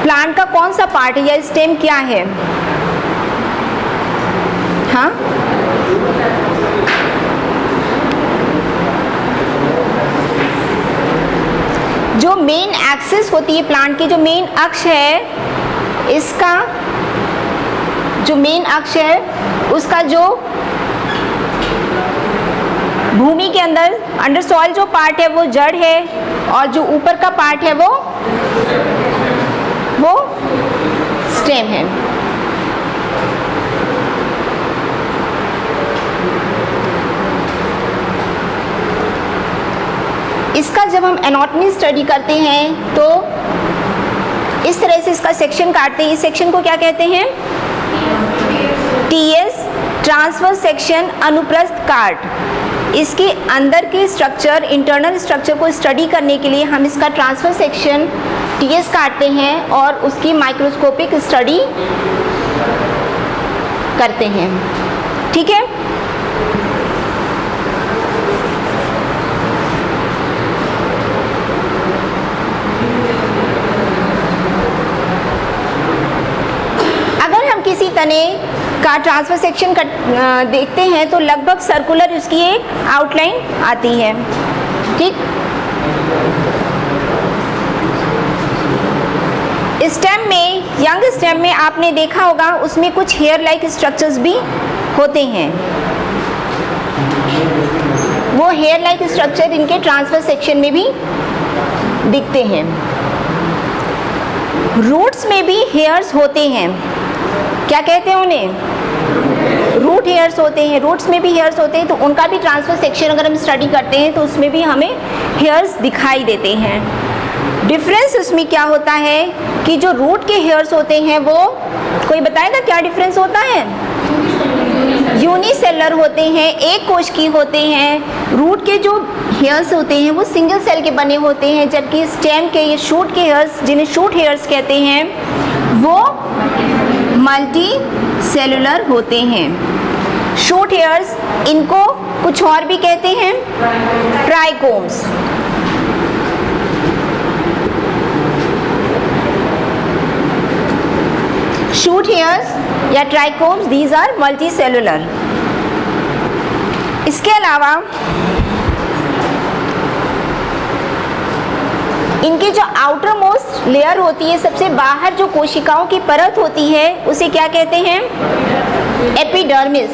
Plant का कौन सा पार्ट है या स्टेम क्या है? हाँ, जो मेन एक्सिस होती है प्लांट की, जो मेन अक्ष है, इसका जो मेन अक्ष है उसका जो भूमि के अंडर सॉइल जो पार्ट है वो जड़ है, और जो ऊपर का पार्ट है वो स्टेम है। इसका जब हम एनाटॉमी स्टडी करते हैं तो इस तरह से इसका सेक्शन काटते हैं। इस सेक्शन को क्या कहते हैं? टीएस, ट्रांसवर्स सेक्शन, अनुप्रस्थ काट। इसके अंदर के स्ट्रक्चर, इंटरनल स्ट्रक्चर को स्टडी करने के लिए हम इसका ट्रांसवर्स सेक्शन टीएस काटते हैं और उसकी माइक्रोस्कोपिक स्टडी करते हैं। ठीक है, किसी तने का ट्रांसफर सेक्शन देखते हैं तो लगभग सर्कुलर उसकी एक आउटलाइन आती है। ठीक, स्टेम में, यंग स्टेम में आपने देखा होगा उसमें कुछ हेयर लाइक स्ट्रक्चर्स भी होते हैं। वो हेयर लाइक स्ट्रक्चर इनके ट्रांसफर सेक्शन में भी दिखते हैं। रूट्स में भी हेयर्स होते हैं। क्या कहते हैं उन्हें? रूट हेयर्स होते हैं। रूट्स में भी हेयर्स होते हैं, तो उनका भी ट्रांसफर सेक्शन अगर हम स्टडी करते हैं तो उसमें भी हमें हेयर्स दिखाई देते हैं। डिफरेंस उसमें क्या होता है कि जो रूट के हेयर्स होते हैं वो, कोई बताएगा क्या डिफरेंस होता है? यूनिसेलर होते हैं, एक कोश की होते हैं। रूट के जो हेयर्स होते हैं वो सिंगल सेल के बने होते हैं, जबकि स्टेम के ये शूट के हेयर्स, जिन्हें शूट हेयर्स कहते हैं, वो मल्टी सेलुलर होते हैं। शूट हेयर्स, इनको कुछ और भी कहते हैं, ट्राइकोम्स। शूट हेयर्स या trichomes, these are multicellular. इसके अलावा इनकी जो आउटर मोस्ट लेयर होती है, सबसे बाहर जो कोशिकाओं की परत होती है, उसे क्या कहते हैं? एपिडर्मिस।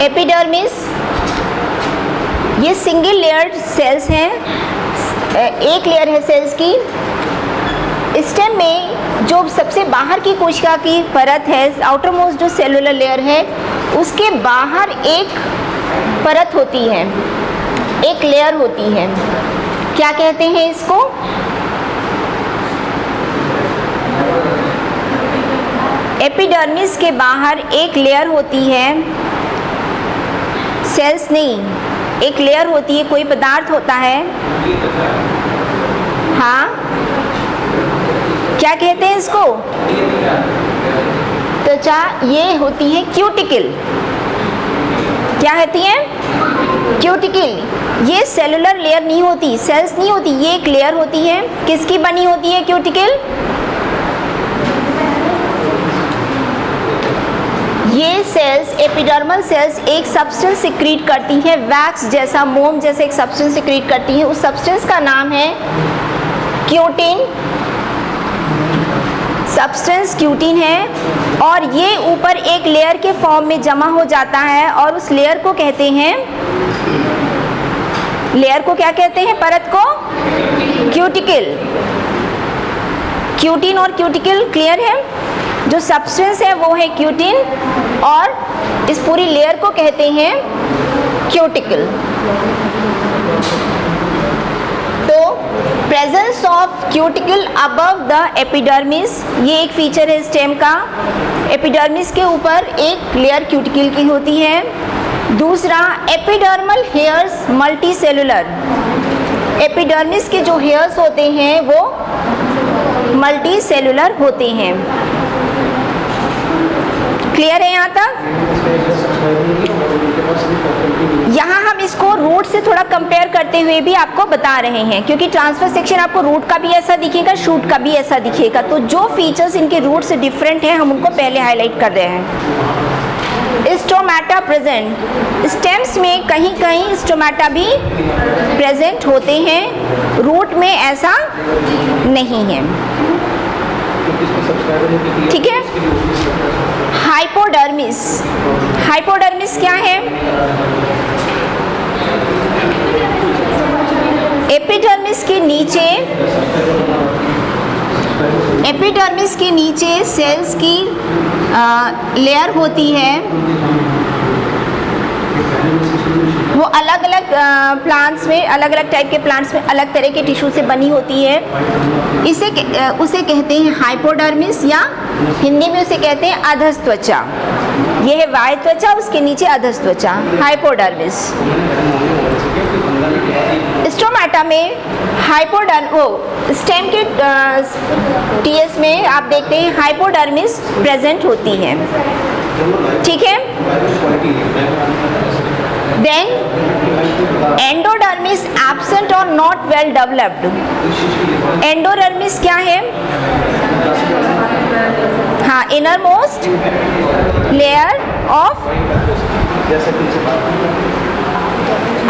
एपिडर्मिस ये सिंगल लेयर्ड सेल्स हैं, एक लेयर है सेल्स की। स्टेम में जो सबसे बाहर की कोशिका की परत है, आउटर मोस्ट जो सेलुलर लेयर है, उसके बाहर एक परत होती है, एक लेयर होती है। क्या कहते हैं इसको? एपिडर्मिस के बाहर एक लेयर होती है, सेल्स नहीं, एक लेयर होती है, कोई पदार्थ होता है। हाँ, क्या कहते हैं इसको? त्वचा। ये होती है क्यूटिकल। क्या कहती है? क्यूटिकल। ये सेलुलर लेयर नहीं होती, सेल्स नहीं होती, ये एक लेयर होती है। किसकी बनी होती है क्यूटिकल? ये सेल्स, एपिडर्मल सेल्स, एक सब्सटेंस सिक्रीट करती है, वैक्स जैसा, मोम जैसे एक सब्सटेंस सिक्रीट करती है। उस सब्सटेंस का नाम है क्यूटिन। सब्सटेंस क्यूटिन है, और ये ऊपर एक लेयर के फॉर्म में जमा हो जाता है, और उस लेयर को कहते हैं, लेयर को क्या कहते हैं? परत को क्यूटिकल। क्यूटिन और क्यूटिकल क्लियर है? जो सब्सटेंस है वो है क्यूटिन, और इस पूरी लेयर को कहते हैं क्यूटिकल। तो presence of cuticle above the epidermis, ये एक फीचर है स्टेम का। एपिडर्मिस के ऊपर एक लेयर क्यूटिकल की होती है। दूसरा, epidermal hairs multi cellular. Epidermis के जो हेयर्स होते हैं वो मल्टी सेलुलर होते हैं। कंपेयर करते हुए भी आपको बता रहे हैं, क्योंकि ट्रांसफर सेक्शन आपको रूट का भी ऐसा दिखेगा, शूट का भी ऐसा दिखेगा, तो जो फीचर्स इनके रूट से डिफरेंट है हम उनको पहले हाईलाइट कर रहे हैं। स्टोमेटा प्रेजेंट, स्टेम्स में कहीं कहीं स्टोमेटा भी प्रेजेंट होते हैं, रूट में ऐसा नहीं है। ठीक है। हाइपोडर्मिस, हाइपोडर्मिस क्या है? एपिडर्मिस के नीचे, एपिडर्मिस के नीचे सेल्स की लेयर होती है, वो अलग अलग प्लांट्स में, अलग अलग टाइप के प्लांट्स में अलग तरह के टिश्यू से बनी होती है। उसे कहते हैं हाइपोडर्मिस, या हिंदी में उसे कहते हैं अधस्त्वचा। ये है बाह्य त्वचा, उसके नीचे अधस्त्वचा, हाइपोडर्मिस। स्टोमेटा में स्टेम के टीएस में आप देखते हैं हाइपोडर्मिस प्रेजेंट होती है। ठीक है। देन एंडोडर्मिस एब्सेंट और नॉट वेल डेवलप्ड। एंडोडर्मिस क्या है? हाँ, इनर मोस्ट लेयर ऑफ,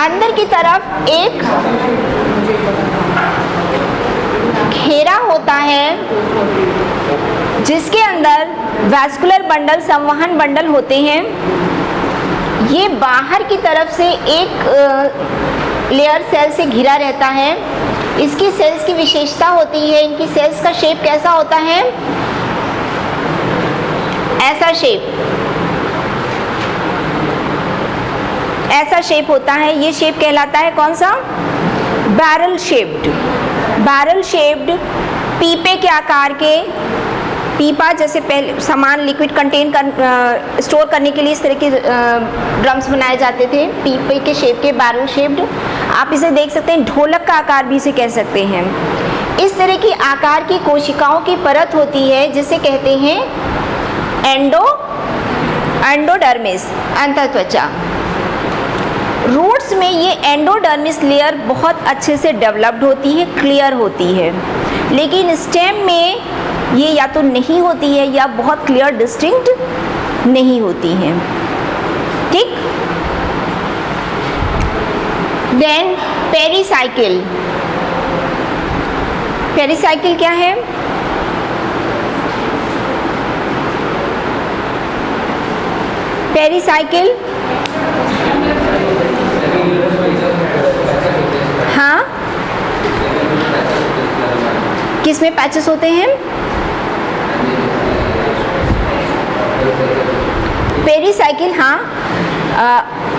अंदर की तरफ एक घेरा होता है जिसके अंदर वैस्कुलर बंडल, संवहन बंडल होते हैं। ये बाहर की तरफ से एक लेयर सेल से घिरा रहता है। इसकी सेल्स की विशेषता होती है, इनकी सेल्स का शेप कैसा होता है? ऐसा शेप, ऐसा शेप होता है। ये शेप कहलाता है कौन सा? Barrel shaped. बैरल शेप्ड, पीपे के आकार के, पीपा जैसे पहले सामान लिक्विड कंटेन कर स्टोर करने के लिए इस तरह के ड्रम्स बनाए जाते थे, पीपे के शेप के, बैरल शेप्ड। आप इसे देख सकते हैं, ढोलक का आकार भी इसे कह सकते हैं। इस तरह की आकार की कोशिकाओं की परत होती है जिसे कहते हैं एंडोडर्मिस, अंतःत्वचा। रूट्स में ये एंडोडर्मिस लेयर बहुत अच्छे से डेवलप्ड होती है, क्लियर होती है, लेकिन स्टेम में ये या तो नहीं होती है या बहुत क्लियर डिस्टिंक्ट नहीं होती है। ठीक। Then pericycle. पेरिसाइकिल क्या है? पेरिसाइकिल, हाँ, किसमें पैचेस होते हैं? पेरिसाइकिल, हाँ।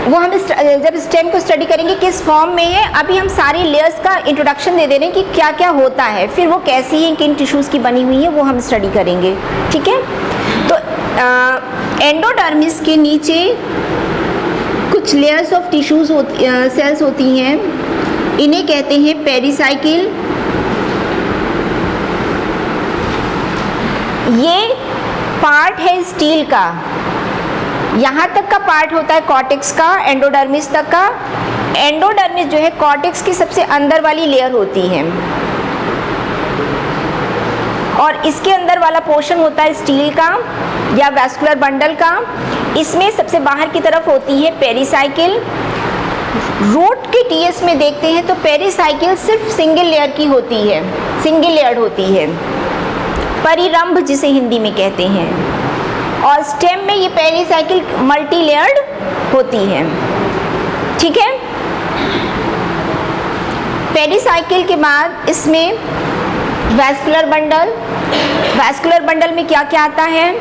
वो हम जब स्टेम को स्टडी करेंगे किस फॉर्म में है, अभी हम सारी लेयर्स का इंट्रोडक्शन दे रहे हैं कि क्या क्या होता है, फिर वो कैसी है, किन टिश्यूज़ की बनी हुई है, वो हम स्टडी करेंगे। ठीक है। तो एंडोडर्मिस के नीचे कुछ लेयर्स ऑफ टिश्यूज सेल्स होती हैं, इन्हें कहते हैं पेरिसाइकिल। ये पार्ट है स्टील का, यहाँ तक का पार्ट होता है कॉर्टेक्स का, एंडोडर्मिस तक का। एंडोडर्मिस जो है कॉर्टेक्स की सबसे अंदर वाली लेयर होती है, और इसके अंदर वाला पोर्शन होता है स्टील का या वैस्कुलर बंडल का। इसमें सबसे बाहर की तरफ होती है पेरिसाइकिल। रूट के टीएस में देखते हैं तो पेरिसाइकिल सिर्फ सिंगल लेयर की होती है, सिंगल लेयर होती है, परिरंभ जिसे हिंदी में कहते हैं, और स्टेम में ये पेरिसाइकिल मल्टी लेयर्ड होती है। ठीक है। पेरिसाइकिल के बाद इसमें वैस्कुलर बंडल। वैस्कुलर बंडल में क्या क्या आता है?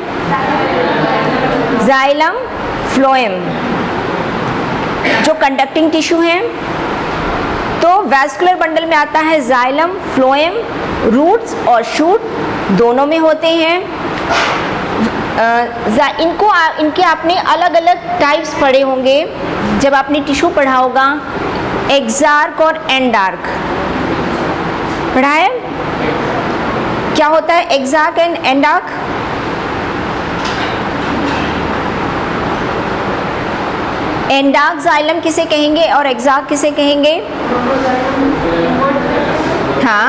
जाइलम, फ्लोएम, जो कंडक्टिंग टिश्यू हैं। तो वैस्कुलर बंडल में आता है जाइलम, फ्लोएम, रूट्स और शूट दोनों में होते हैं। इनके आपने अलग अलग टाइप्स पढ़े होंगे जब आपने टिश्यू पढ़ा होगा, एक्सार्क और एंडार्क पढ़ा है। क्या होता है एक्सार्क एंड एंडार्क? एंडार्क जाइलम किसे कहेंगे और एक्सार्क किसे कहेंगे? हाँ,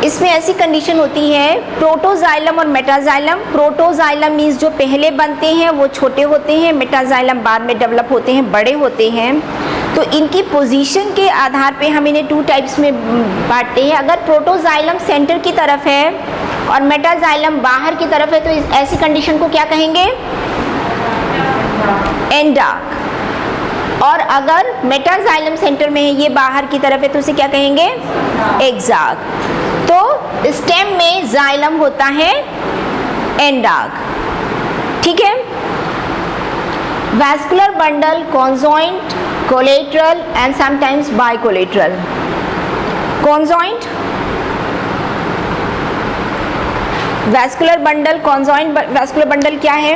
इसमें ऐसी कंडीशन होती है प्रोटोजाइलम और मेटाजाइलम। प्रोटोजाइलम मीन्स जो पहले बनते हैं वो छोटे होते हैं, मेटाजाइलम बाद में डेवलप होते हैं, बड़े होते हैं। तो इनकी पोजीशन के आधार पे हम इन्हें 2 टाइप्स में बांटते हैं। अगर प्रोटोजाइलम सेंटर की तरफ है और मेटाजाइलम बाहर की तरफ है तो ऐसी कंडीशन को क्या कहेंगे? एंडार्क। और अगर मेटाजाइलम सेंटर में है, ये बाहर की तरफ है, तो उसे क्या कहेंगे? एक्सार्क। तो स्टेम में जाइलम होता है एंडार्क, ठीक है। Vascular bundle, conjoint, collateral and sometimes bicollateral. Conjoint, vascular bundle, conjoint vascular bundle क्या है?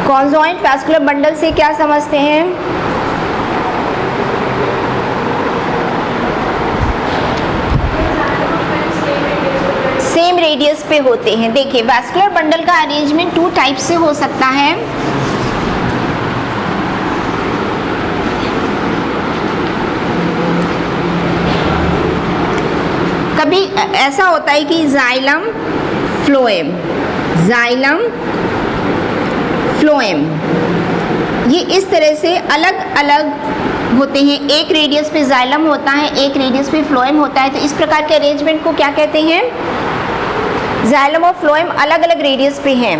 कॉन्जॉइंट वैस्कुलर बंडल से क्या समझते हैं? सेम रेडियस पे होते हैं। देखिए, वैस्कुलर बंडल का अरेंजमेंट 2 टाइप से हो सकता है। कभी ऐसा होता है कि जाइलम फ्लोएम, जाइलम फ्लोएम, ये इस तरह से अलग अलग होते हैं। एक रेडियस पे जाइलम होता है, एक रेडियस पे फ्लोएम होता है। तो इस प्रकार के अरेंजमेंट को क्या कहते हैं? जाइलम और फ्लोएम अलग अलग रेडियस पे हैं,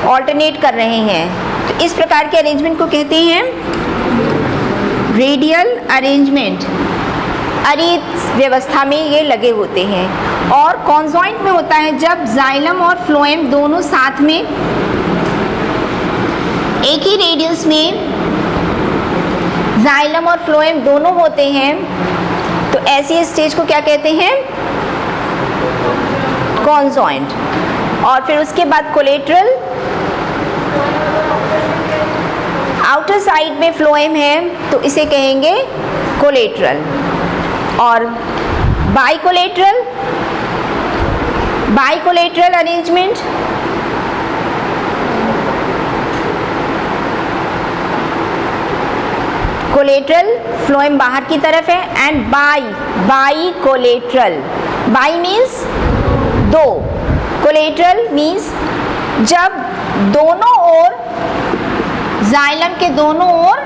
ऑल्टरनेट कर रहे हैं, तो इस प्रकार के अरेंजमेंट को कहते हैं रेडियल अरेंजमेंट। अरित व्यवस्था में ये लगे होते हैं। और कॉन्जॉइंट में होता है जब जाइलम और फ्लोएम दोनों साथ में एक ही रेडियस में जाइलम और फ्लोएम दोनों होते हैं, तो ऐसी स्टेज को क्या कहते हैं? कॉन्जॉइंट। और फिर उसके बाद कोलेटरल, आउटर साइड में फ्लोएम है तो इसे कहेंगे कोलेटरल। और bicollateral, bicollateral arrangement, collateral phloem बाहर की तरफ है and bicollateral, by means 2, collateral means जब दोनों ओर जाइलम के दोनों ओर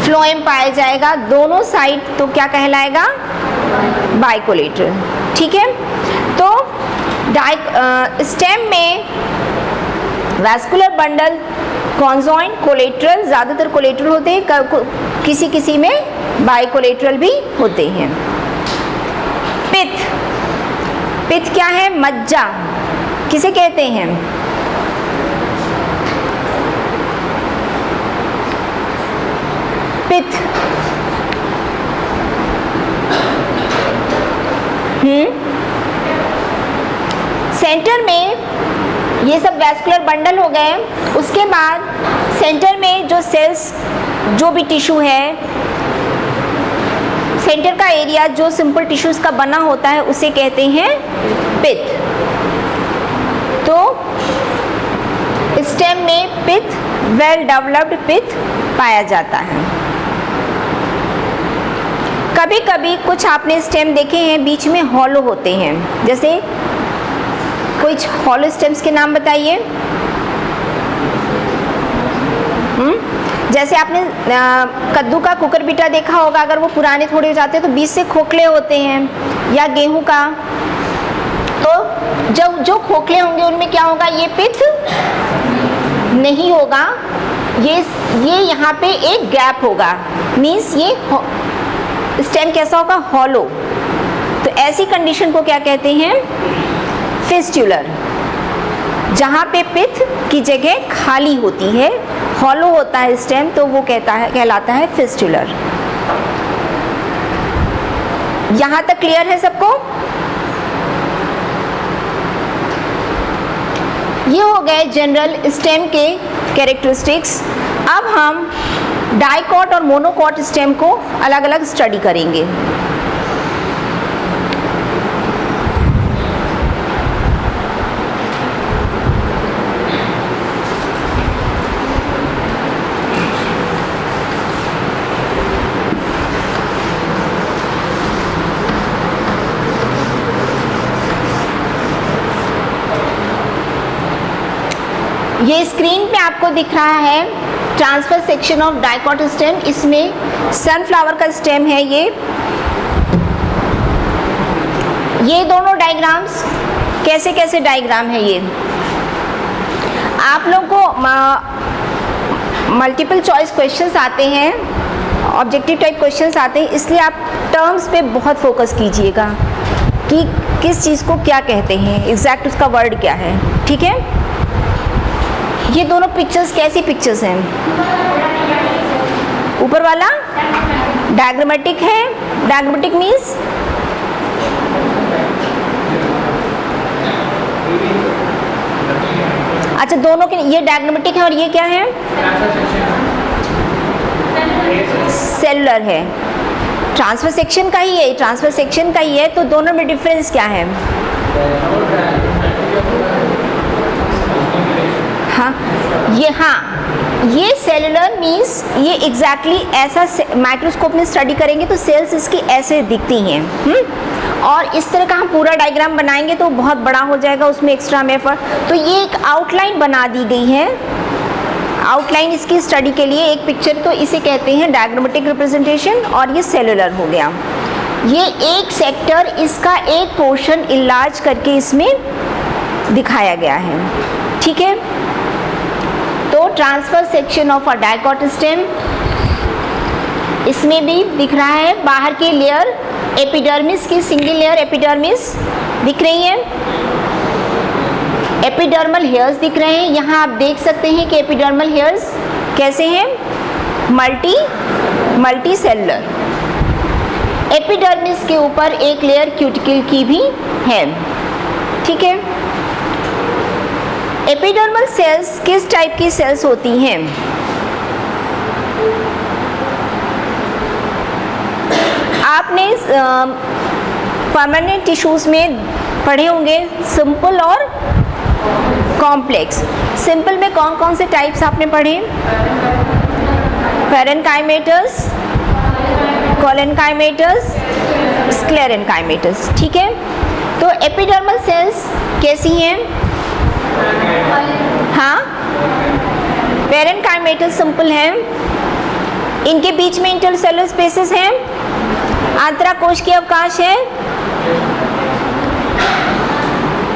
फ्लोएम पाया जाएगा, दोनों साइड, तो क्या कहलाएगा? बाइकोलेटरल, ठीक है। तो स्टेम में वैस्कुलर बंडल, कॉन्जॉइंट, कोलेटरल, ज़्यादातर कोलेटरल होते हैं, किसी किसी में बाइकोलेटरल भी होते हैं। पित्त, पित्त क्या है? मज्जा किसे कहते हैं? पित्त, सेंटर में ये सब वैस्कुलर बंडल हो गए। उसके बाद सेंटर में जो सेल्स, जो भी टिश्यू है, सेंटर का एरिया जो सिंपल टिश्यूज का बना होता है उसे कहते हैं पित्त। तो स्टेम में पित्त, वेल डेवलप्ड पित्त पाया जाता है। कभी कभी कुछ आपने स्टेम देखे हैं बीच में हॉलो होते हैं, जैसे कुछ हॉलो स्टेम्स के नाम बताइए। जैसे आपने कद्दू का कुकरबिटा देखा होगा, अगर वो पुराने थोड़े हो जाते हैं तो बीच से खोखले होते हैं, या गेहूं का, तो जो खोखले होंगे उनमें क्या होगा? ये पित्त नहीं होगा, ये यहाँ पे एक गैप होगा, मीन्स ये स्टेम कैसा होगा? हॉलो। तो ऐसी कंडीशन को क्या कहते हैं? फिस्टुलर। जहाँ पे पित्त की जगह खाली होती है, हॉलो होता है स्टेम, तो वो कहलाता है फिस्टुलर। यहाँ तक क्लियर है सबको? ये हो गए जनरल स्टेम के कैरेक्टरिस्टिक्स। अब हम डाइकॉट और मोनोकॉट स्टेम को अलग अलग स्टडी करेंगे। ये स्क्रीन पे आपको दिख रहा है transfer section of dicot stem. इसमें सनफ्लावर का स्टेम है। ये दोनों डायग्राम्स कैसे कैसे डायग्राम है ये आप लोग को मल्टीपल चॉइस क्वेश्चंस आते हैं, ऑब्जेक्टिव टाइप क्वेश्चंस आते हैं, इसलिए आप टर्म्स पे बहुत फोकस कीजिएगा कि किस चीज़ को क्या कहते हैं, एग्जैक्ट उसका वर्ड क्या है। ठीक है, ये दोनों पिक्चर्स कैसी पिक्चर्स हैं? ऊपर वाला डायग्रामेटिक है। डायग्रामेटिक मीन्स अच्छा, दोनों के ये डायग्रामेटिक है और ये क्या है? सेलुलर है। ट्रांसफर सेक्शन का ही है, ट्रांसफर सेक्शन का ही है, तो दोनों में डिफरेंस क्या है? ये सेलुलर मीन्स ये एग्जैक्टली ऐसा माइक्रोस्कोप में स्टडी करेंगे तो सेल्स इसकी ऐसे दिखती हैं। और इस तरह का हम पूरा डायग्राम बनाएंगे तो बहुत बड़ा हो जाएगा, उसमें एक्स्ट्रा में एफर्ट। तो ये एक आउटलाइन बना दी गई है, आउटलाइन इसकी स्टडी के लिए एक पिक्चर, तो इसे कहते हैं डायग्रामेटिक रिप्रेजेंटेशन। और ये सेलुलर हो गया। ये एक सेक्टर, इसका एक पोर्शन इलाज करके इसमें दिखाया गया है। ठीक है, तो transfer section of a dicot stem, इसमें भी दिख रहा है बाहर की लेयर एपिडर्मिस की, सिंगल लेयर एपिडर्मिस दिख रही है, एपिडर्मल हेयर्स दिख रहे हैं। यहाँ आप देख सकते हैं कि एपिडर्मल हेयर्स कैसे हैं? Multi cellular. एपिडर्मिस के ऊपर एक लेयर क्यूटिकल की भी है। ठीक है, एपिडर्मल सेल्स किस टाइप की सेल्स होती हैं? आपने परमानेंट टिश्यूज में पढ़े होंगे सिंपल और कॉम्प्लेक्स। सिंपल में कौन कौन से टाइप्स आपने पढ़े? पैरेन्काइमेटस, कोलेन्काइमेटस, स्क्लेरेन्काइमेटस। ठीक है, तो एपिडर्मल सेल्स कैसी हैं? हाँ, पैरेन्काइमेटस सिंपल हैं, इनके बीच में इंटरसेलुलर स्पेसेस हैं, अंतराकोश की अवकाश है,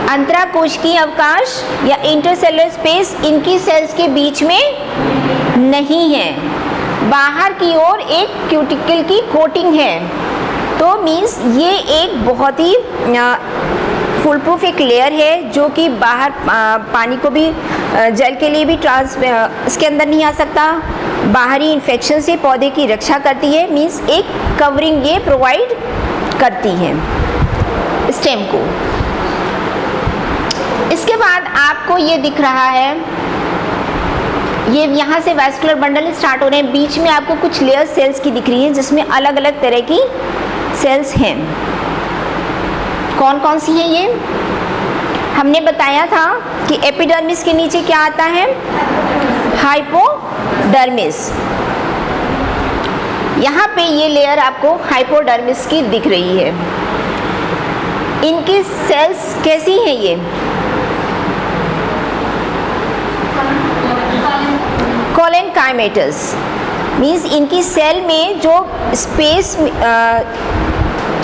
अंतराकोश की अवकाश या इंटरसेलुलर स्पेस इनकी सेल्स के बीच में नहीं है। बाहर की ओर एक क्यूटिकल की कोटिंग है, तो मीन्स ये एक बहुत ही फुल प्रूफ एक लेयर है जो कि बाहर पानी को भी, जल के लिए भी इसके अंदर नहीं आ सकता। बाहरी इन्फेक्शन से पौधे की रक्षा करती है, मीन्स एक कवरिंग ये प्रोवाइड करती है स्टेम को। इसके बाद आपको ये दिख रहा है, ये यहाँ से वैस्कुलर बंडल स्टार्ट हो रहे हैं, बीच में आपको कुछ लेयर सेल्स की दिख रही है जिसमें अलग अलग तरह की सेल्स हैं। कौन कौन सी है ये? हमने बताया था कि एपिडर्मिस के नीचे क्या आता है? हाइपोडर्मिस। यहाँ पे ये लेयर आपको हाइपोडर्मिस की दिख रही है। इनकी सेल्स कैसी हैं? ये कोलेन्काइमेटस मीन्स इनकी सेल में जो स्पेस,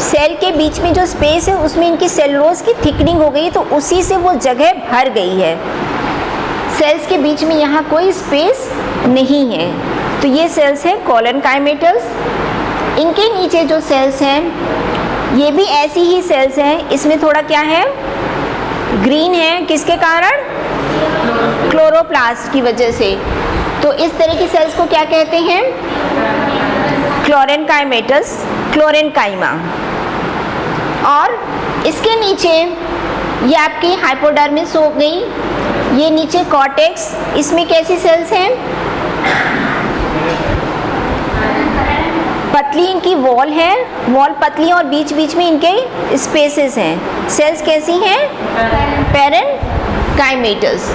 सेल के बीच में जो स्पेस है उसमें इनकी सेलुलोज की थिकनिंग हो गई, तो उसी से वो जगह भर गई है। सेल्स के बीच में यहाँ कोई स्पेस नहीं है, तो ये सेल्स हैं कोलेन्काइमेटस। इनके नीचे जो सेल्स हैं ये भी ऐसी ही सेल्स हैं, इसमें थोड़ा क्या है? ग्रीन है, किसके कारण? क्लोरोप्लास्ट की वजह से। तो इस तरह की सेल्स को क्या कहते हैं? क्लोरेन्काइमेटस, क्लोरेन्काइमा। और इसके नीचे ये आपकी हाइपोडर्मिस हो गई, ये नीचे कॉर्टेक्स, इसमें कैसी सेल्स हैं? पतली इनकी वॉल है, वॉल पतली और बीच बीच में इनके स्पेसेस हैं। सेल्स कैसी हैं? पैरेनकाइमेटस।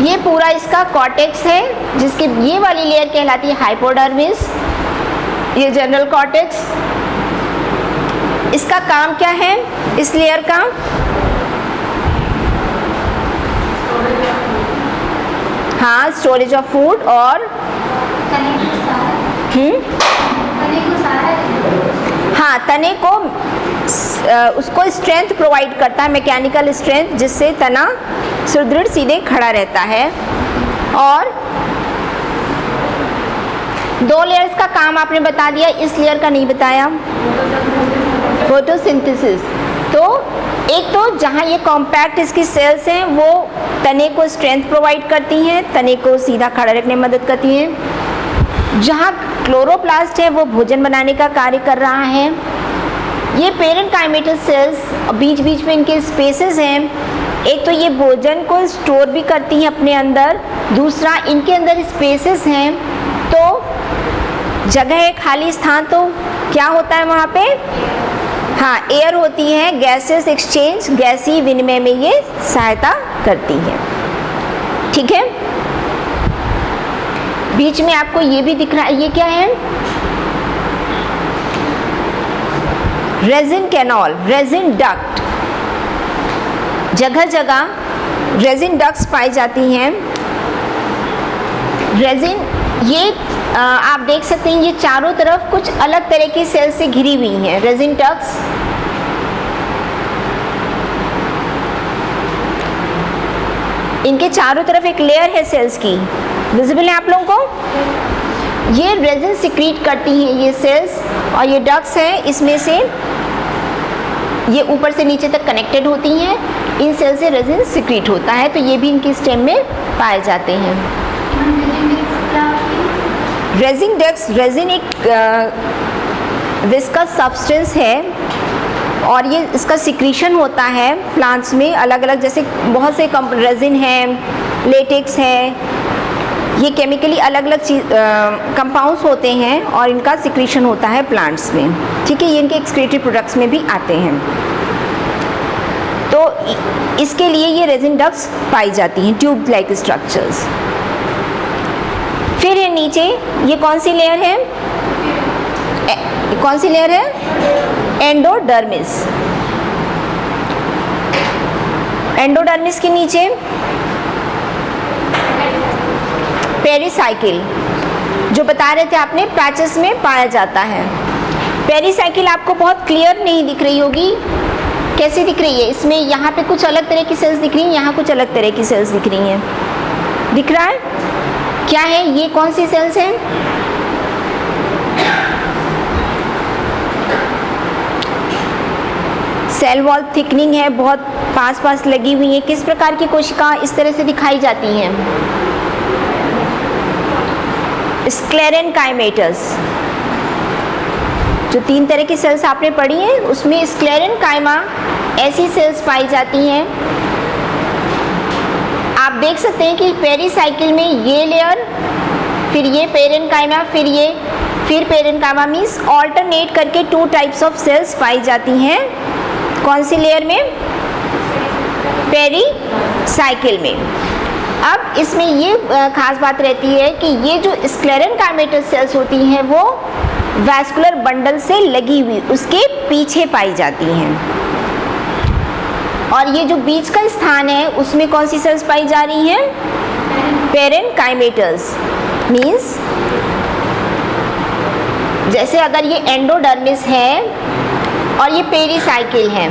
ये पूरा इसका कॉर्टेक्स है, जिसके ये वाली लेयर कहलाती है हाइपोडर्मिस, ये जनरल कॉर्टेक्स। इसका काम क्या है इस लेयर का? हाँ, स्टोरेज ऑफ फूड और हाँ, तने को उसको स्ट्रेंथ प्रोवाइड करता है, मैकेनिकल स्ट्रेंथ, जिससे तना सुदृढ़ सीधे खड़ा रहता है। और 2 लेयर्स का काम आपने बता दिया, इस लेयर का नहीं बताया, फोटोसिंथेसिस। तो एक तो जहाँ ये कॉम्पैक्ट इसकी सेल्स हैं वो तने को स्ट्रेंथ प्रोवाइड करती हैं, तने को सीधा खड़ा रखने में मदद करती हैं। जहाँ क्लोरोप्लास्ट है वो भोजन बनाने का कार्य कर रहा है। ये पैरेनकाइमेटस सेल्स बीच बीच में इनके स्पेसेस हैं। एक तो ये भोजन को स्टोर भी करती हैं अपने अंदर, दूसरा इनके अंदर स्पेसेस हैं, तो जगह है, खाली स्थान, तो क्या होता है वहाँ पे? हाँ, एयर होती है, गैसेस एक्सचेंज, गैसीय विनिमय में ये सहायता करती है। ठीक है, बीच में आपको ये भी दिख रहा है, ये क्या है? Resin canal, resin duct. जगह जगह रेजिन डक्ट्स पाई जाती हैं। रेजिन, ये आप देख सकते हैं, ये चारों तरफ कुछ अलग तरह की सेल से घिरी हुई हैं, रेजिन डक्ट्स। इनके चारों तरफ एक लेयर है सेल्स की, विजिबल है आप लोगों को? ये रेजिन सिक्रीट करती हैं ये सेल्स, और ये डक्ट्स हैं, इसमें से ये ऊपर से नीचे तक कनेक्टेड होती हैं। इन सेल से रेजिन सिक्रीट होता है, तो ये भी इनकी स्टेम में पाए जाते हैं। रेजिन डक्ट्स, रेजिन एक विस्कस सब्सटेंस है और ये इसका सिक्रीशन होता है प्लांट्स में अलग अलग, जैसे बहुत से रेजिन है, लेटेक्स है, ये केमिकली अलग अलग चीज कंपाउंड्स होते हैं और इनका सिक्रीशन होता है प्लांट्स में। ठीक है, ये इनके एक्सक्रीटरी प्रोडक्ट्स में भी आते हैं। तो इसके लिए ये रेजिन डक्ट्स पाई जाती हैं, ट्यूब लाइक स्ट्रक्चर्स। फिर है नीचे, ये कौन सी लेयर है? कौन सी लेयर है? एंडोडर्मिस। एंडोडर्मिस के नीचे पेरिसाइकिल, जो बता रहे थे आपने, पैचेस में पाया जाता है। पेरिसाइकिल आपको बहुत क्लियर नहीं दिख रही होगी, कैसे दिख रही है? इसमें यहाँ पे कुछ अलग तरह की सेल्स दिख रही हैं, यहाँ कुछ अलग तरह की सेल्स दिख रही हैं। दिख रहा है? क्या है ये? कौन सी सेल्स हैं? सेल वॉल थिकनिंग है, बहुत पास पास लगी हुई है। किस प्रकार की कोशिका इस तरह से दिखाई जाती हैं? स्क्लेरेनकाइमेटस। जो 3 तरह की सेल्स आपने पढ़ी हैं उसमें स्क्लेरेनकाइमा ऐसी सेल्स पाई जाती हैं। आप देख सकते हैं कि पेरिसाइकिल में ये लेयर, फिर ये पेरेनकाइमा, फिर पेरेनकाइमा, मीन्स ऑल्टरनेट करके 2 टाइप्स ऑफ सेल्स पाई जाती हैं। कौन सी लेयर में? पेरिसाइकिल में। अब इसमें ये खास बात रहती है कि ये जो स्क्लेरेनकाइमेटस सेल्स होती हैं वो वैस्कुलर बंडल से लगी हुई उसके पीछे पाई जाती हैं, और ये जो बीच का स्थान है उसमें कौन सी सेल्स पाई जा रही हैं? पेरेनकाइमेटस। मीन्स जैसे अगर ये एंडोडर्मिस है और ये पेरिसाइकिल है,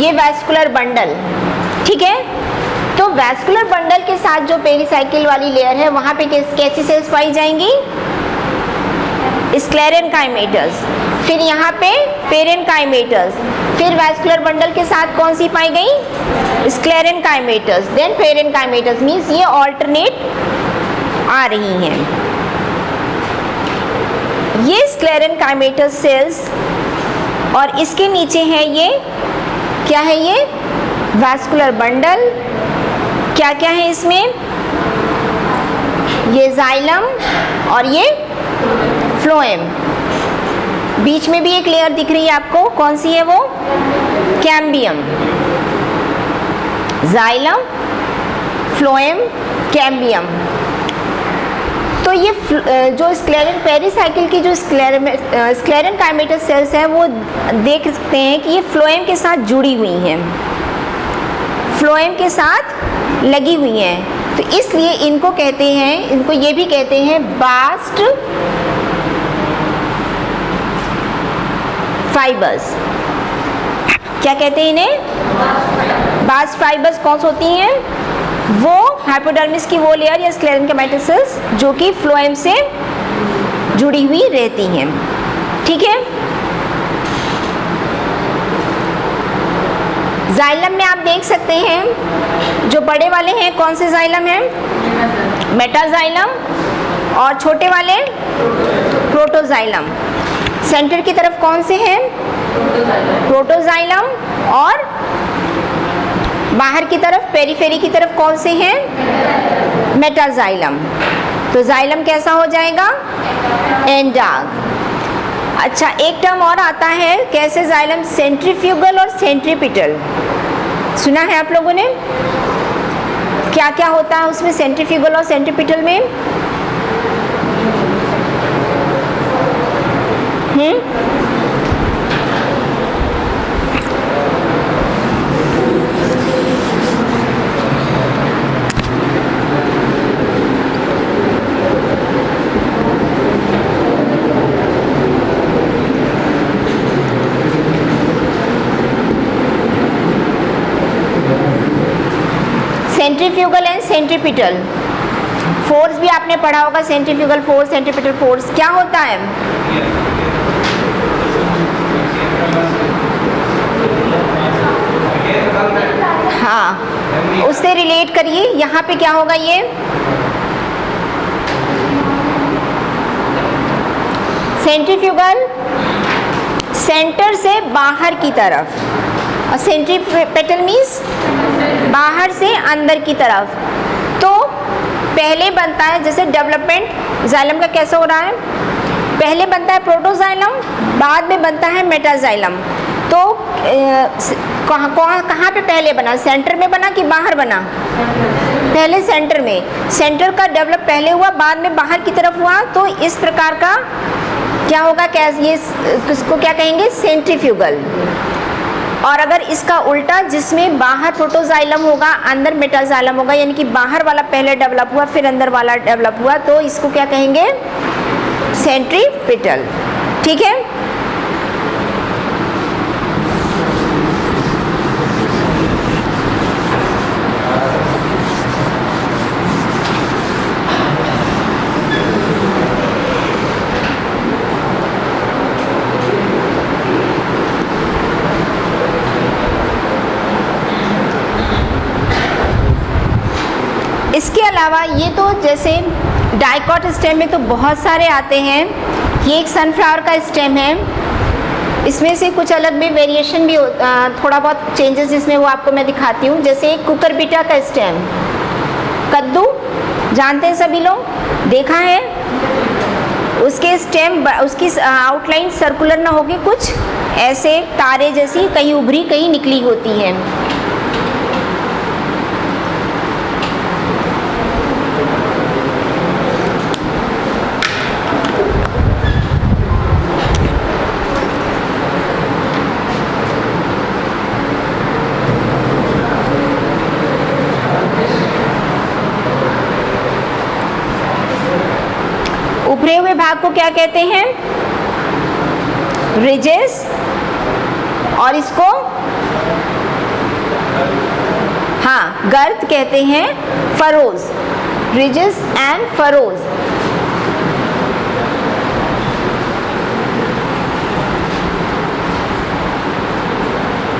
ये वैस्कुलर बंडल, ठीक है? तो वैस्कुलर बंडल के साथ जो पेरिसाइकिल वाली लेयर है वहाँ पे कैसी सेल्स पाई जाएंगी? स्क्लेरेनकाइमेटस। फिर यहाँ पे पेरेनकाइमेटस, फिर वैस्कुलर बंडल के साथ कौन सी पाई गई? स्क्लेरेनकाइमेटस, देन पेरेनकाइमेटस। मीन्स ये ऑल्टरनेट आ रही हैं। ये स्क्लेरेनकाइमेटस सेल्स, और इसके नीचे है ये, क्या है ये? Vascular bundle. क्या क्या है इसमें? ये जाइलम और ये फ्लोएम। बीच में भी एक लेयर दिख रही है आपको, कौन सी है वो? कैम्बियम। Xylem, phloem, cambium. तो ये जो स्क्लेरन पेरिसाइकिल की जो स्क्लेरन काइमेटस सेल्स हैं वो देख सकते हैं कि ये फ्लोएम के साथ जुड़ी हुई हैं, फ्लोएम के साथ लगी हुई हैं। तो इसलिए इनको कहते हैं, इनको ये भी कहते हैं बास्ट फाइबर्स। क्या कहते हैं इन्हें? बास्ट फाइबर्स कौन सी होती हैं? वो हाइपोडर्मिस की वो लेयर या स्क्लेरन काइमेटस सेल्स जो कि फ्लोएम से जुड़ी हुई रहती हैं। ठीक है। जाइलम में आप देख सकते हैं जो बड़े वाले हैं कौन से जाइलम हैं? मेटाजाइलम। और छोटे वाले प्रोटोजाइलम। सेंटर की तरफ कौन से हैं? प्रोटोजाइलम। और बाहर की तरफ पेरिफेरी की तरफ कौन से हैं? मेटाजाइलम। तो जाइलम कैसा हो जाएगा? एंडाग। अच्छा, एक टर्म और आता है कैसे जाइलम? सेंट्रीफ्यूगल और सेंट्रीपिटल। सुना है आप लोगों ने? क्या क्या होता है उसमें सेंट्रीफ्यूगल और सेंट्रीपिटल में? सेंट्रीफ्यूगल एंड सेंट्रीपिटल फोर्स भी आपने पढ़ा होगा। सेंट्रीफ्यूगल फोर्स, सेंट्रीपिटल फोर्स क्या होता है? हाँ, उससे रिलेट करिए। यहाँ पे क्या होगा? ये सेंट्रीफ्यूगल सेंटर से बाहर की तरफ और सेंट्रीपिटल मीन्स बाहर से अंदर की तरफ। तो पहले बनता है, जैसे डेवलपमेंट जाइलम का कैसा हो रहा है? पहले बनता है प्रोटोजाइलम, बाद में बनता है मेटाजाइलम। तो कहाँ पे पहले बना? सेंटर में बना कि बाहर बना? पहले सेंटर में। सेंटर का डेवलप पहले हुआ, बाद में बाहर की तरफ हुआ। तो इस प्रकार का क्या होगा? ये किसको क्या कहेंगे? सेंट्रीफ्यूगल। और अगर इसका उल्टा, जिसमें बाहर प्रोटोजाइलम होगा, अंदर मेटाजाइलम होगा, यानी कि बाहर वाला पहले डेवलप हुआ फिर अंदर वाला डेवलप हुआ, तो इसको क्या कहेंगे? सेंट्रीपिटल। ठीक है। इसके अलावा ये तो जैसे डाइकॉट स्टेम में तो बहुत सारे आते हैं। ये एक सनफ्लावर का स्टेम है। इसमें से कुछ अलग भी वेरिएशन भी थोड़ा बहुत चेंजेस जिसमें वो आपको मैं दिखाती हूँ। जैसे एक कुकरबिटा का स्टेम, कद्दू जानते हैं सभी लोग, देखा है? उसके स्टेम, उसकी आउटलाइन सर्कुलर ना होगी, कुछ ऐसे तारे जैसी कहीं उभरी कहीं निकली होती है। उभरे हुए भाग को क्या कहते हैं? रिजेस। और इसको हाँ गर्त कहते हैं, फरोज। Ridges and furrows.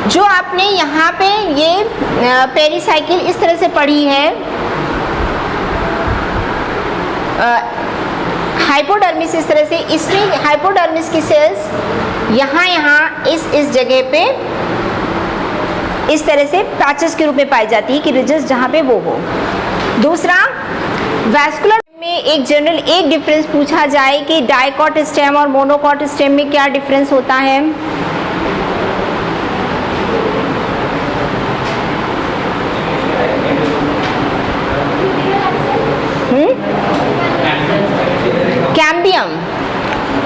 जो आपने यहाँ पे ये पेरिसाइकिल इस तरह से पढ़ी है, हाइपोडर्मिस इस तरह से, इसमें हाइपोडर्मिस की सेल्स यहाँ इस जगह पे इस तरह से पैचेस के रूप में पाई जाती है कि रिजेस जहाँ पे वो हो। दूसरा, वैस्कुलर में एक जनरल एक डिफरेंस पूछा जाए कि डाइकॉट स्टेम और मोनोकॉट स्टेम में क्या डिफरेंस होता है?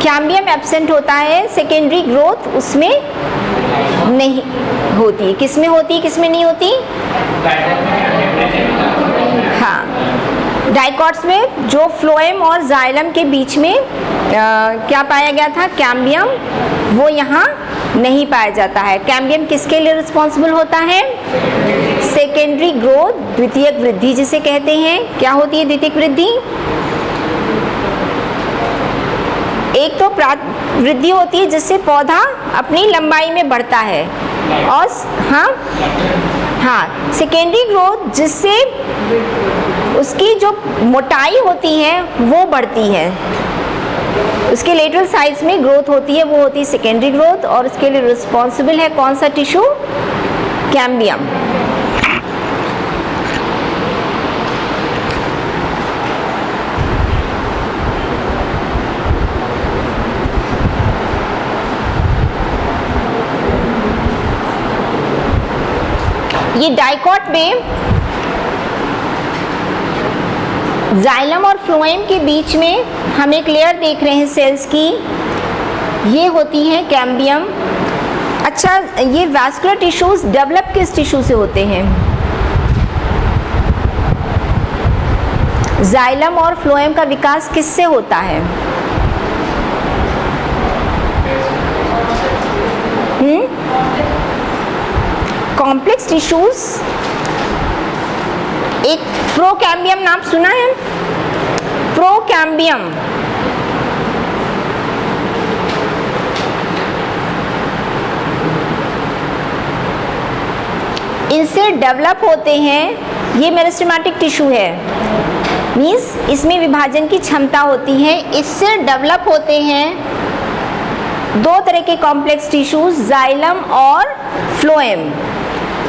कैम्बियम एब्सेंट होता है, सेकेंडरी ग्रोथ उसमें नहीं होती। किसमें होती, किसमें नहीं होती? हाँ, डाइकॉट्स में जो फ्लोएम और जाइलम के बीच में क्या पाया गया था? कैम्बियम, वो यहाँ नहीं पाया जाता है। कैम्बियम किसके लिए रिस्पॉन्सिबल होता है? सेकेंडरी ग्रोथ, द्वितीयक वृद्धि जिसे कहते हैं। क्या होती है द्वितीयक वृद्धि? एक तो वृद्धि होती है जिससे पौधा अपनी लंबाई में बढ़ता है, और हाँ सेकेंडरी ग्रोथ जिससे उसकी जो मोटाई होती है वो बढ़ती है, उसके लेटरल साइड्स में ग्रोथ होती है, वो होती है सेकेंडरी ग्रोथ। और उसके लिए रिस्पॉन्सिबल है कौन सा टिश्यू? कैम्बियम। ये डाइकॉट में जाइलम और फ्लोएम के बीच में हम एक लेयर देख रहे हैं सेल्स की, ये होती है कैम्बियम। अच्छा, ये वैस्कुलर टिश्यूज डेवलप किस टिश्यू से होते हैं? जाइलम और फ्लोएम का विकास किससे होता है? Complex tissues. एक प्रोकैम्बियम नाम सुना है? प्रोकैम्बियम, इनसे डेवलप होते हैं। ये मेरिस्टेमेटिक टिश्यू है, मीन्स इसमें विभाजन की क्षमता होती है। इससे डेवलप होते हैं दो तरह के कॉम्प्लेक्स टिश्यूज, जाइलम और फ्लोएम।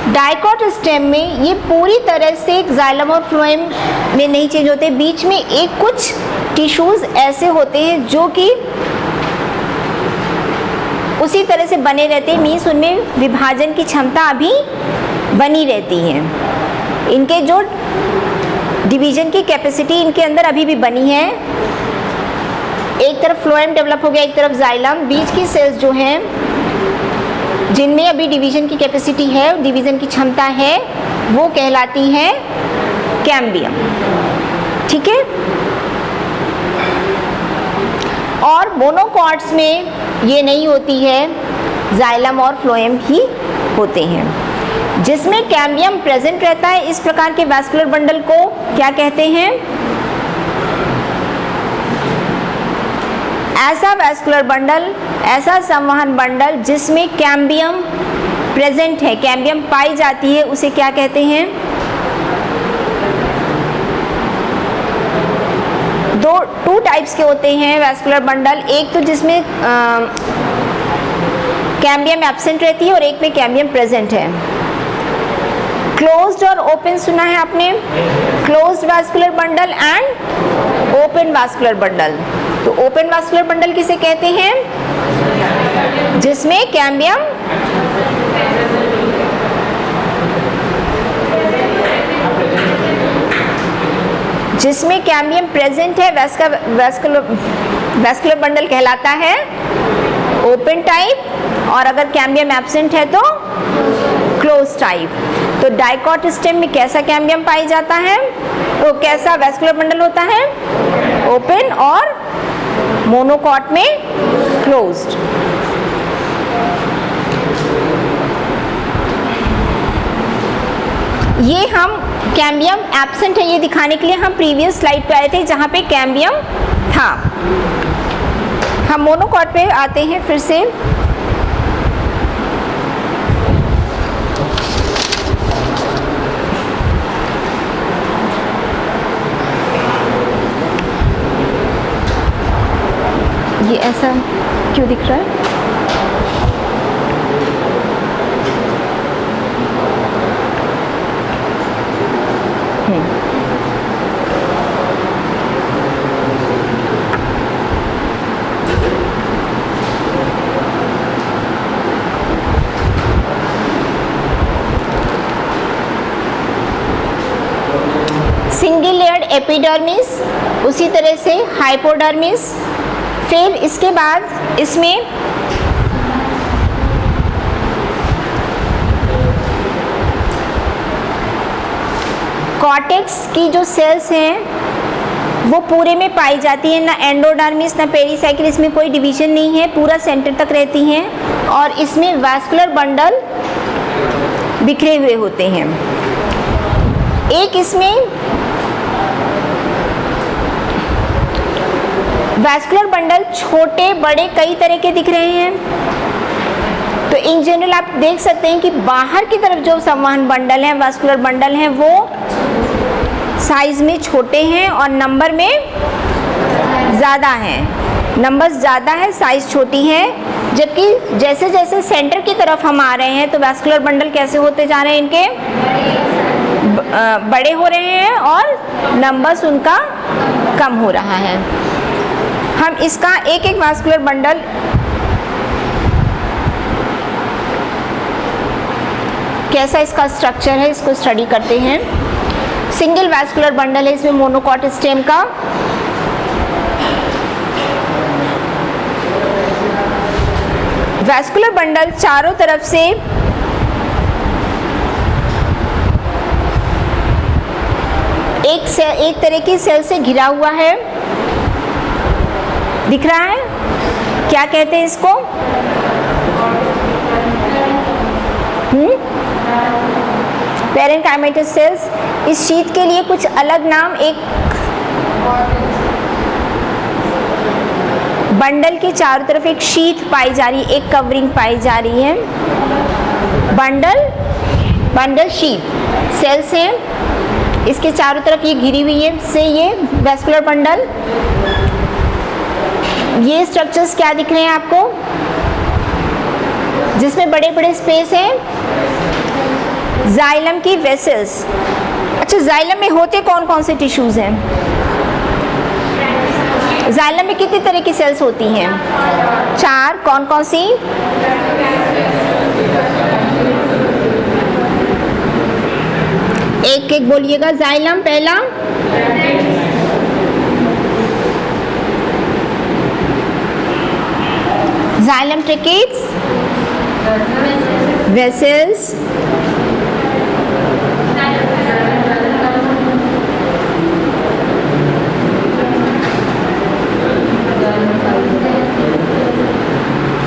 डाइकॉट स्टेम में ये पूरी तरह से जाइलम और फ्लोएम में नहीं चेंज होते, बीच में एक कुछ टिश्यूज ऐसे होते हैं जो कि उसी तरह से बने रहते हैं, मीन्स उनमें विभाजन की क्षमता अभी बनी रहती है। इनके जो डिवीजन की कैपेसिटी इनके अंदर अभी भी बनी है। एक तरफ फ्लोएम डेवलप हो गया, एक तरफ जाइलम। बीच की सेल्स जो हैं जिनमें अभी डिवीजन की कैपेसिटी है, डिवीजन की क्षमता है, वो कहलाती है कैम्बियम। ठीक है। और मोनोकॉट्स में ये नहीं होती है, जाइलम और फ्लोएम ही होते हैं। जिसमें कैम्बियम प्रेजेंट रहता है, इस प्रकार के वैस्कुलर बंडल को क्या कहते हैं? ऐसा वैस्कुलर बंडल, ऐसा संवहन बंडल जिसमें कैम्बियम प्रेजेंट है, कैम्बियम पाई जाती है, उसे क्या कहते हैं? टू टाइप्स के होते हैं वैस्कुलर बंडल। एक तो जिसमें कैम्बियम एब्सेंट रहती है और एक में कैम्बियम प्रेजेंट है। क्लोज्ड और ओपन सुना है आपने? Closed vascular bundle and open vascular bundle. तो ओपन वैस्कुलर बंडल किसे कहते हैं? जिसमें कैम्बियम प्रेजेंट है, वैस्कुलर बंडल कहलाता है ओपन टाइप, और अगर कैम्बियम एब्सेंट है तो क्लोज टाइप। तो डाइकॉट स्टेम में कैसा कैम्बियम पाई जाता है? तो कैसा वैस्कुलर बंडल होता है? ओपन, और मोनोकॉट में क्लोज्ड। ये हम कैम्बियम एब्सेंट है ये दिखाने के लिए हम प्रीवियस स्लाइड पे आए थे जहाँ पे कैम्बियम था। हम मोनोकॉट पे आते हैं फिर से। ये ऐसा क्यों दिख रहा है? एपिडर्मिस, उसी तरह से हाइपोडर्मिस, फिर इसके बाद इसमें कॉर्टेक्स की जो सेल्स हैं वो पूरे में पाई जाती है, ना एंडोडर्मिस ना पेरिसाइकिल, इसमें कोई डिवीजन नहीं है, पूरा सेंटर तक रहती हैं और इसमें वैस्कुलर बंडल बिखरे हुए होते हैं। एक इसमें वैस्कुलर बंडल छोटे बड़े कई तरह के दिख रहे हैं। तो इन जनरल आप देख सकते हैं कि बाहर की तरफ जो संवहन बंडल हैं, वैस्कुलर बंडल हैं, वो साइज में छोटे हैं और नंबर में ज़्यादा हैं। नंबर ज़्यादा है, साइज छोटी है, जबकि जैसे जैसे सेंटर की तरफ हम आ रहे हैं तो वैस्कुलर बंडल कैसे होते जा रहे हैं, इनके बड़े हो रहे हैं और नंबर्स उनका कम हो रहा है। हम इसका एक एक वैस्कुलर बंडल कैसा इसका स्ट्रक्चर है इसको स्टडी करते हैं। सिंगल वैस्कुलर बंडल है, इसमें मोनोकॉट स्टेम का। वैस्कुलर बंडल चारों तरफ से एक तरह की सेल से घिरा हुआ है, दिख रहा है, क्या कहते हैं इसको? पेरेन्काइमेटस सेल्स। इस शीट के लिए कुछ अलग नाम, एक बंडल के चारों तरफ एक शीट पाई जा रही है, एक कवरिंग पाई जा रही है, बंडल शीट सेल्स हैं, इसके चारों तरफ ये घिरी हुई है से ये वैस्कुलर बंडल। ये स्ट्रक्चर्स क्या दिख रहे हैं आपको, जिसमें बड़े बड़े स्पेस हैं? जाइलम की वेसल्स। अच्छा, जाइलम में होते कौन कौन से टिश्यूज हैं? जाइलम में कितनी तरह की सेल्स होती हैं? 4। कौन कौन सी? एक एक बोलिएगा। जाइलम पहला, जाइलम ट्रैकेट्स, वेसल्स,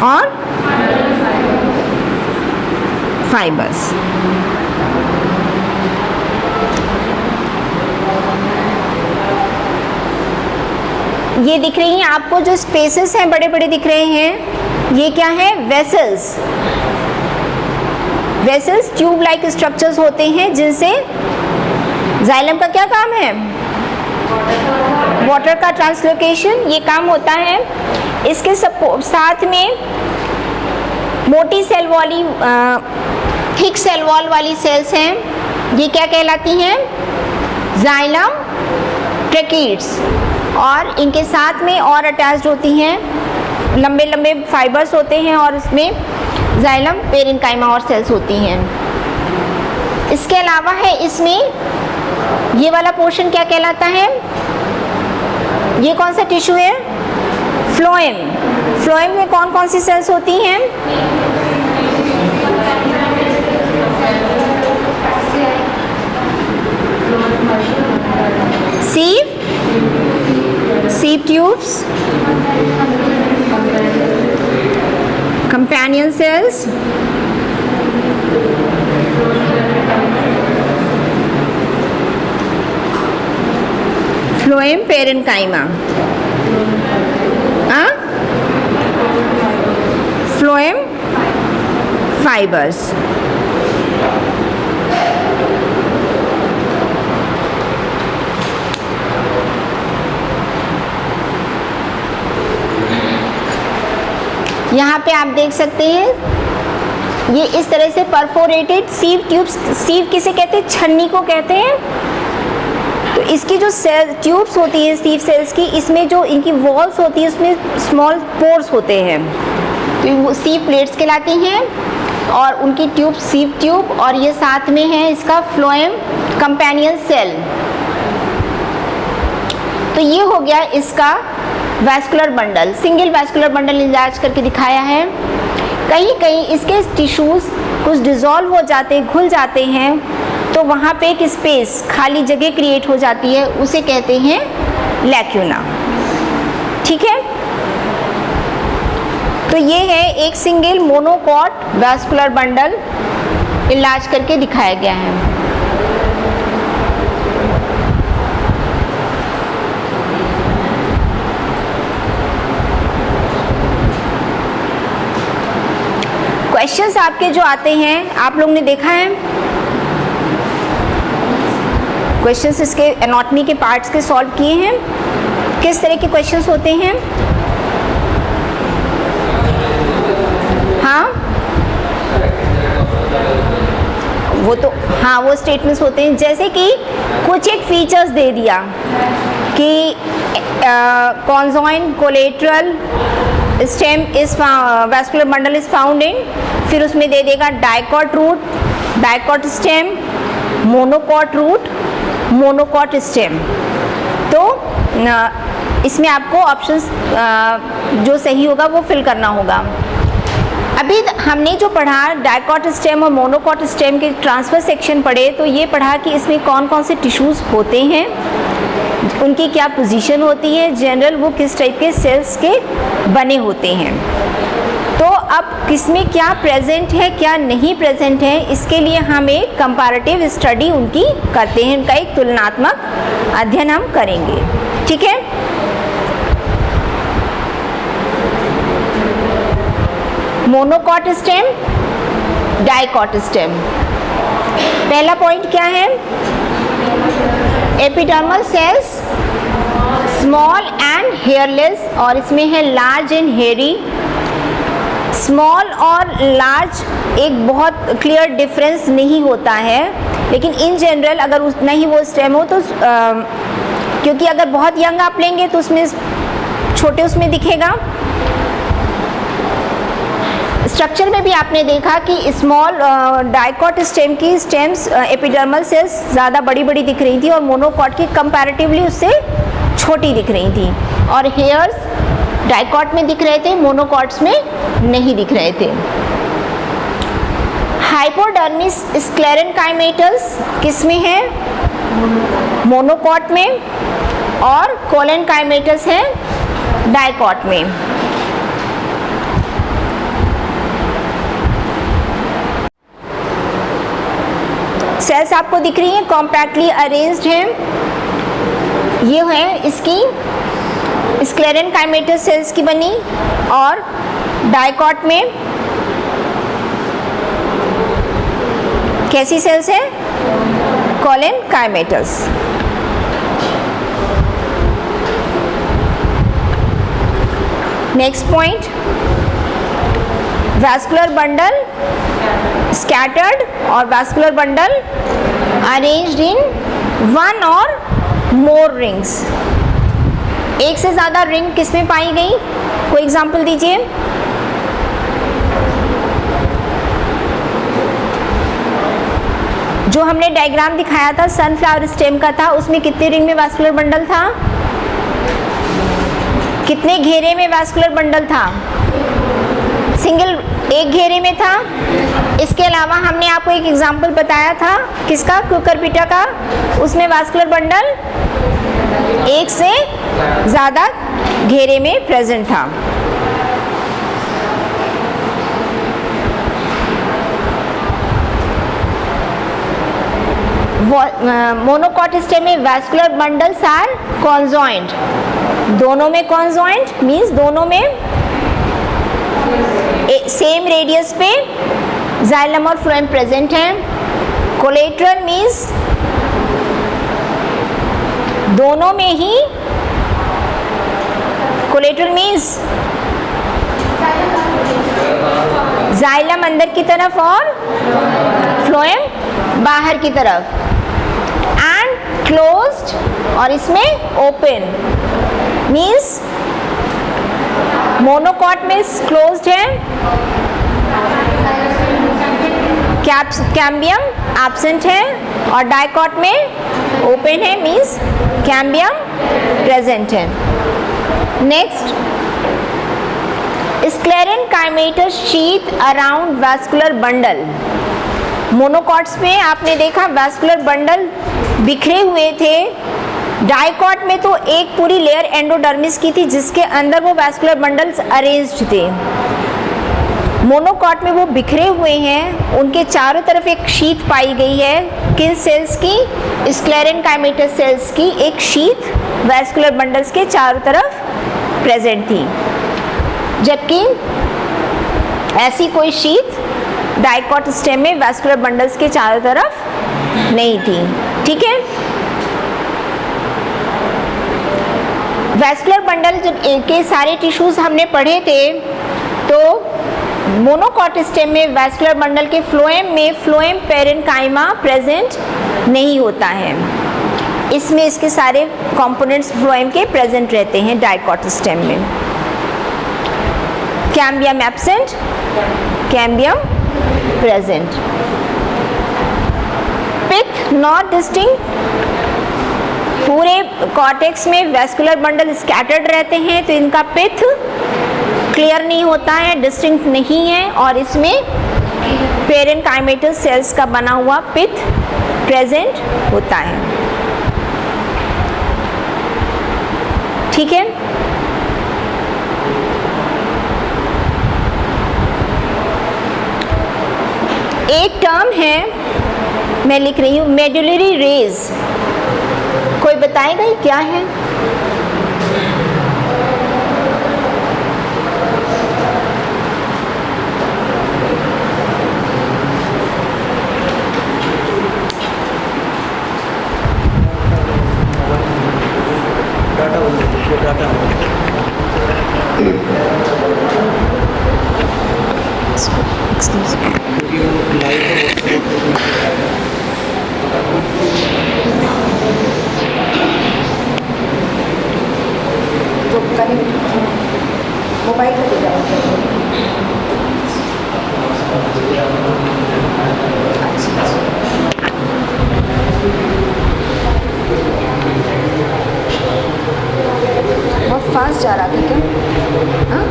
और फाइबर्स। ये दिख रही हैं आपको जो स्पेसेस हैं बड़े बड़े दिख रहे हैं, ये क्या है? Vessels. Vessels tube like structures होते हैं जिनसे जाइलम का क्या काम है? वाटर का ट्रांसलोकेशन, ये काम होता है। इसके साथ में मोटी सेल वाली थिक सेल वॉल वाली सेल्स हैं, ये क्या कहलाती हैं? Xylem tracheids. और इनके साथ में और अटैच्ड होती हैं, लंबे लंबे फाइबर्स होते हैं और उसमें जाइलम पेरेन्काइमा और सेल्स होती हैं। इसके अलावा है इसमें ये वाला पोर्शन क्या कहलाता है? ये कौन सा टिश्यू है? फ्लोएम। फ्लोएम में कौन कौन सी सेल्स होती हैं? Sieve tubes, companion cells, phloem parenchyma, phloem fibers। यहाँ पे आप देख सकते हैं ये इस तरह से परफोरेटेड सीव ट्यूब्स। सीव किसे कहते हैं? छन्नी को कहते हैं। तो इसकी जो सेल ट्यूब्स होती है सीव सेल्स की, इसमें जो इनकी वॉल्स होती है उसमें स्मॉल पोर्स होते हैं, तो वो सीव प्लेट्स कहलाती हैं। और उनकी ट्यूब सीव ट्यूब, और ये साथ में है इसका फ्लोएम कंपेनियन सेल। तो ये हो गया इसका vascular bundle, single vascular bundle इलाज करके दिखाया है। कहीं कहीं इसके टिश्यूज़ कुछ डिज़ोल्व हो जाते, घुल जाते हैं, तो वहाँ पे एक स्पेस, खाली जगह क्रिएट हो जाती है, उसे कहते हैं लैक्यूना। ठीक है, तो ये है एक सिंगल मोनोकॉट वैस्कुलर बंडल इलाज करके दिखाया गया है। क्वेश्चंस आपके जो आते हैं, आप लोग ने देखा है क्वेश्चंस इसके एनाटॉमी के पार्ट्स के सॉल्व किए हैं। किस तरह के क्वेश्चंस होते हैं? हाँ, वो स्टेटमेंट्स होते हैं, जैसे कि कुछ एक फीचर्स दे दिया कि conjoint collateral stem is vascular bundle is found in, फिर उसमें दे देगा dicot root, dicot stem, monocot root, monocot stem. तो इसमें आपको ऑप्शंस जो सही होगा वो फिल करना होगा। अभी हमने जो पढ़ा डाइकॉट स्टेम और मोनोकॉट स्टेम के ट्रांसफर सेक्शन पढ़े, तो ये पढ़ा कि इसमें कौन कौन से टिश्यूज़ होते हैं, उनकी क्या पोजीशन होती है, जनरल वो किस टाइप के सेल्स के बने होते हैं। तो अब किसमें क्या प्रेजेंट है क्या नहीं प्रेजेंट है, इसके लिए हम एक कंपैरेटिव स्टडी उनकी करते हैं, उनका एक तुलनात्मक अध्ययन हम करेंगे। ठीक है, मोनोकॉट स्टेम, डाइकॉट स्टेम। पहला पॉइंट क्या है? Epidermal cells small and hairless, और इसमें है लार्ज एंड हेयरी। स्मॉल और लार्ज एक बहुत क्लियर डिफरेंस नहीं होता है, लेकिन इन जनरल अगर उतना ही वो स्टेम हो तो क्योंकि अगर बहुत यंग आप लेंगे तो उसमें छोटे उसमें दिखेगा। स्ट्रक्चर में भी आपने देखा कि स्मॉल डाइकॉट स्टेम की स्टेम्स एपिडर्मल सेल्स ज़्यादा बड़ी बड़ी दिख रही थी और मोनोकॉट की कंपैरेटिवली उससे छोटी दिख रही थी, और हेयर्स डाइकॉट में दिख रहे थे, मोनोकॉट्स में नहीं दिख रहे थे। हाइपोडर्मिस स्क्लेरेनकाइमेटस किस में है? मोनोकॉट में, और कोलेनकाइमेटस है डाइकॉट में। सेल्स आपको दिख रही हैं, कॉम्पैक्टली अरेंज्ड हैं। ये है इसकी स्क्लेरेनकाइमेटस सेल्स की बनी, और डाइकॉट में कैसी सेल्स है? Collenchymatous. Next point, vascular bundle scattered और vascular bundle arranged in one और मोर रिंग्स। एक से ज़्यादा रिंग किस में पाई गई? कोई एग्जाम्पल दीजिए। जो हमने डायग्राम दिखाया था सनफ्लावर स्टेम का था, उसमें कितने रिंग में वैस्कुलर बंडल था? कितने घेरे में वैस्कुलर बंडल था? सिंगल, एक घेरे में था। इसके अलावा हमने आपको एक एग्जाम्पल बताया था किसका? कुकुरबिटा का, उसमें वैस्कुलर बंडल एक से ज़्यादा घेरे में प्रेजेंट था। मोनोकॉट स्टेम में वैस्कुलर बंडल्स आर कॉन्जॉइंट, दोनों में कॉन्जॉइंट मीन्स दोनों में सेम रेडियस पे जाइलम और फ्लोएम प्रेजेंट हैं। कोलेटरल मीन्स दोनों में ही, कोलेटरल मीन्स जाइलम अंदर की तरफ और फ्लोएम बाहर की तरफ। एंड क्लोज्ड, और इसमें ओपन मीन्स मोनोकॉट में क्लोज्ड है, कैम्बियम एब्सेंट है, और डाइकॉट में ओपन है मीन्स कैम्बियम प्रेजेंट है। Next, sclerenchymatous sheath around vascular bundle. Monocots में आपने देखा वैस्कुलर बंडल बिखरे हुए थे, डाइकॉट में तो एक पूरी लेयर एंडोडर्मिस की थी जिसके अंदर वो वैस्कुलर बंडल्स अरेंज्ड थे। मोनोकॉट में वो बिखरे हुए हैं, उनके चारों तरफ एक शीथ पाई गई है। किन सेल्स की? स्क्लेरेनकाइमेटस सेल्स की एक शीथ वैस्कुलर बंडल्स के चारों तरफ प्रेजेंट थी, जबकि ऐसी कोई शीथ डाइकॉट स्टेम में वैस्कुलर बंडल्स के चारों तरफ नहीं थी। ठीक है, वैस्कुलर बंडल जब के सारे टिश्यूज हमने पढ़े थे तो मोनोकॉट स्टेम में वैस्कुलर बंडल के फ्लोएम में फ्लोएम पेरेन्काइमा प्रेजेंट नहीं होता है, इसमें इसके सारे कंपोनेंट्स फ्लोएम के प्रेजेंट रहते हैं डाइकॉट स्टेम में। Cambium absent, cambium present. Pith not distinct, पूरे कॉर्टेक्स में वैस्कुलर बंडल स्कैटर्ड रहते हैं तो इनका पिथ क्लियर नहीं होता है, डिस्टिंक्ट नहीं है, और इसमें पेरेन्काइमेटस सेल्स का बना हुआ पिथ प्रेजेंट होता है। ठीक है, एक टर्म है मैं लिख रही हूं मेडुलरी रेज, कोई बताएगा ये क्या है? मोबाइल पे जाओ। बहुत फास्ट जा रहा था क्या? हाँ,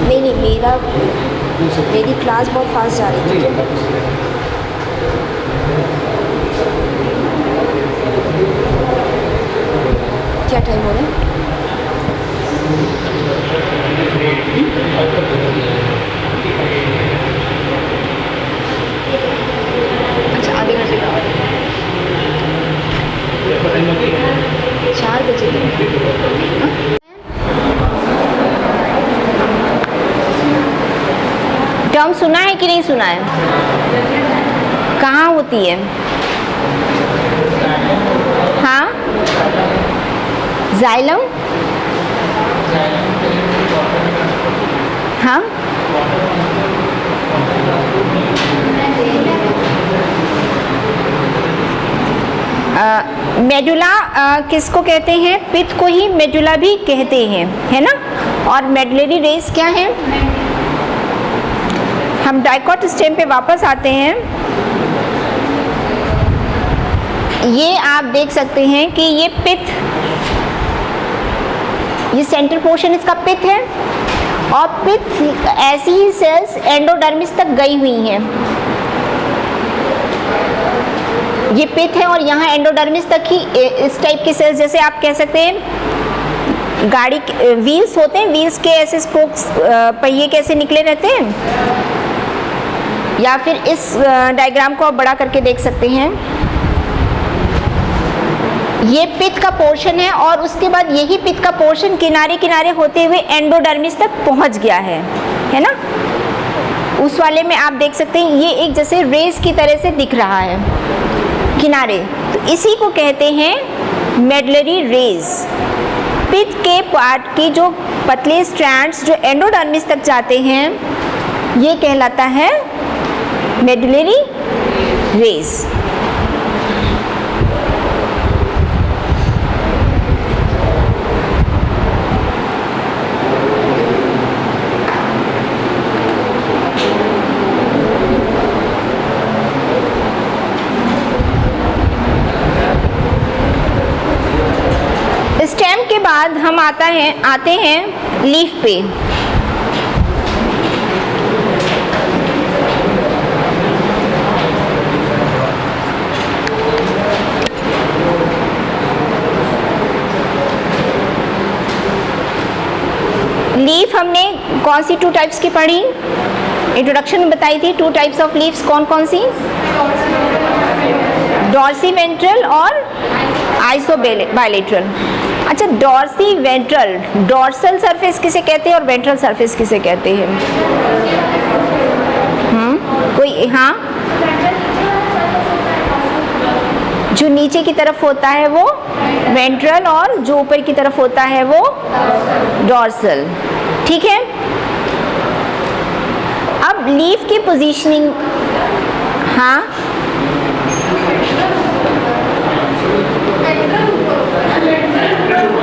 नहीं, मेरी क्लास बहुत फास्ट जा रही थी। क्या टाइम हो रहा है? अच्छा, आधे घंटे का 4 बजे टर्म सुना है कि नहीं सुना है? कहाँ होती है? हाँ, जाइलम, हाँ, मेडुला किसको कहते हैं? पित्त को ही मेडुला भी कहते हैं, है ना। और मेडुलरी रेस क्या है? हम डाइकॉट स्टेम पे वापस आते हैं। ये आप देख सकते हैं कि ये पित्त, ये सेंट्रल पोर्शन इसका पित्त है, और पित्त ऐसी ही सेल्स एंडोडर्मिस तक गई हुई हैं। ये पित्त है और यहाँ एंडोडर्मिस तक ही इस टाइप की सेल्स, जैसे आप कह सकते हैं गाड़ी व्हील्स होते हैं, व्हील्स के ऐसे स्पोक्स, पहिए कैसे निकले रहते हैं, या फिर इस डायग्राम को आप बड़ा करके देख सकते हैं। ये पित्त का पोर्शन है और उसके बाद यही पित्त का पोर्शन किनारे किनारे होते हुए एंडोडर्मिस तक पहुंच गया है ना। उस वाले में आप देख सकते हैं ये एक जैसे रेस की तरह से दिख रहा है किनारे, तो इसी को कहते हैं मेडुलरी रेज। पित्त के पार्ट की जो पतले स्ट्रैंड्स जो एंडोडर्मिस तक जाते हैं, ये कहलाता है मेडुलरी रेज। हम आते हैं लीफ पे। लीफ हमने कौन सी 2 टाइप्स की पढ़ी, इंट्रोडक्शन में बताई थी। 2 टाइप्स ऑफ लीव्स कौन कौन सी? डॉर्सी वेंट्रल और आइसो बायलेटरल। अच्छा, डॉर्सी वेंट्रल, डॉर्सल सरफेस किसे कहते हैं और वेंट्रल सरफेस किसे कहते हैं? कोई? हाँ, जो नीचे की तरफ होता है वो वेंट्रल और जो ऊपर की तरफ होता है वो डॉर्सल। ठीक है। अब लीफ की पोजीशनिंग, हाँ